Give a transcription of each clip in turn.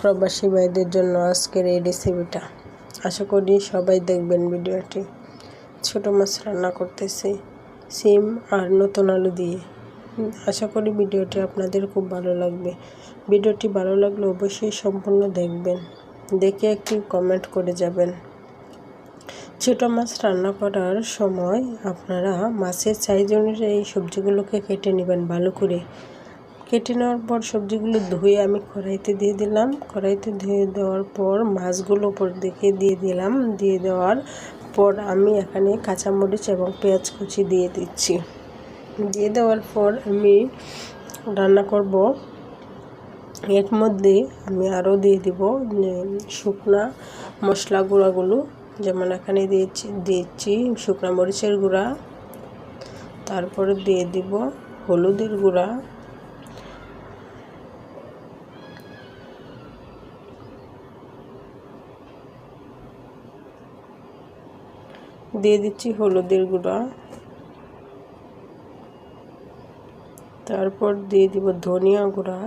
প্রবাসী ভাইদের জন্য আজকের এই রেসিপিটা। আশা করি সবাই দেখবেন ভিডিওটি। ছোট মাছ রান্না করতেছি সিম আর নতুন আলু দিয়ে। আশা করি ভিডিওটি আপনাদের খুব ভালো লাগবে। ভিডিওটি ভালো লাগলে অবশ্যই সম্পূর্ণ দেখবেন, দেখে একটি কমেন্ট করে যাবেন। ছোট মাছ রান্না করার সময় আপনারা মাছের সাইজ অনুযায়ী এই সবজিগুলোকে কেটে নেবেন ভালো করে। কেটে নেওয়ার পর সবজিগুলো ধুয়ে আমি কড়াইতে দিয়ে দিলাম। কড়াইতে ধুয়ে দেওয়ার পর মাছগুলো উপর দিকে দিয়ে দিলাম। দিয়ে দেওয়ার পর আমি এখানে কাঁচামরিচ এবং পেঁয়াজ কুচি দিয়ে দিচ্ছি। দিয়ে দেওয়ার পর আমি রান্না করব। এর মধ্যে আমি আরও দিয়ে দিব শুকনা মশলা গুঁড়াগুলো, যেমন এখানে দিচ্ছি শুকনা মরিচের গুঁড়া, তারপরে দিয়ে দিব হলুদের গুঁড়া, দিয়ে দিচ্ছি হলুদের গুঁড়া, তারপর দিয়ে দিব ধনিয়া গুঁড়া।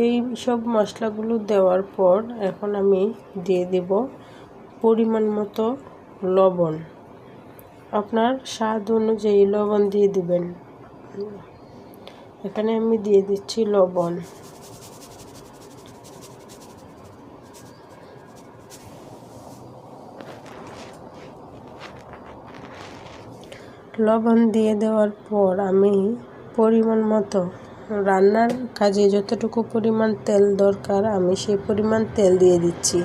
এই সব মশলাগুলো দেওয়ার পর এখন আমি দিয়ে দিব পরিমাণ মতো লবণ। আপনার স্বাদ অনুযায়ী লবণ দিয়ে দিবেন। এখানে আমি দিয়ে দিচ্ছি লবণ। লবণ দিয়ে দেওয়ার পর আমি পরিমাণ মতো রান্নার কাজে যতটুকু পরিমাণ তেল দরকার আমি সেই পরিমাণ তেল দিয়ে দিচ্ছি।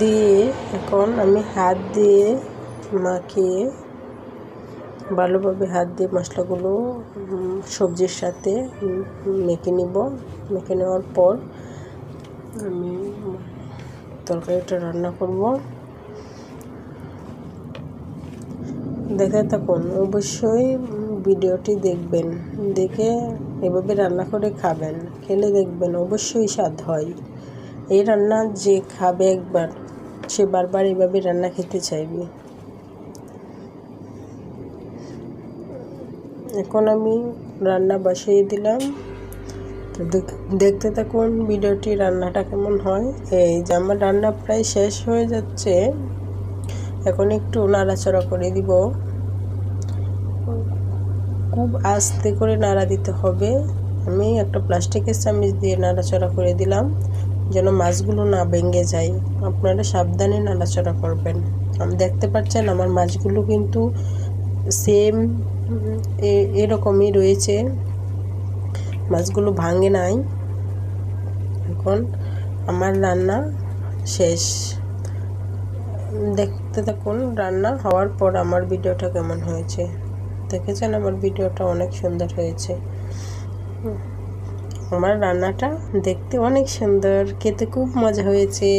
দিয়ে এখন আমি হাত দিয়ে মাখিয়ে ভালোভাবে হাত দিয়ে মশলাগুলো সবজির সাথে মেখে নিব। মেখে নেওয়ার পর আমি তরকারিটা রান্না করব। দেখে থাকুন, অবশ্যই ভিডিওটি দেখবেন, দেখে এভাবে রান্না করে খাবেন। খেলে দেখবেন অবশ্যই স্বাদ হয়। এই রান্না যে খাবে একবার সে বারবার এভাবে রান্না খেতে চাইবে। এখন আমি রান্না বসিয়ে দিলাম। তো দেখতে থাকুন ভিডিওটি রান্নাটা কেমন হয়। এই যে আমার রান্না প্রায় শেষ হয়ে যাচ্ছে। এখন একটু নাড়াচাড়া করে দিব। খুব আস্তে করে নাড়া দিতে হবে। আমি একটা প্লাস্টিকের চামচ দিয়ে নাড়াচাড়া করে দিলাম যেন মাছগুলো না ভেঙে যায়। আপনারা সাবধানে নাড়াচাড়া করবেন। আমি দেখতে পাচ্ছেন আমার মাছগুলো কিন্তু সেম এরকমই রয়েছে, মাছগুলো ভাঙে নাই। এখন আমার রান্না শেষ। দেখতে থাকুন রান্না হওয়ার পর আমার ভিডিওটা কেমন হয়েছে। দেখেছেন আমার ভিডিওটা অনেক সুন্দর হয়েছে। আমার রান্নাটা দেখতে অনেক সুন্দর, খেতে খুব মজা হয়েছে।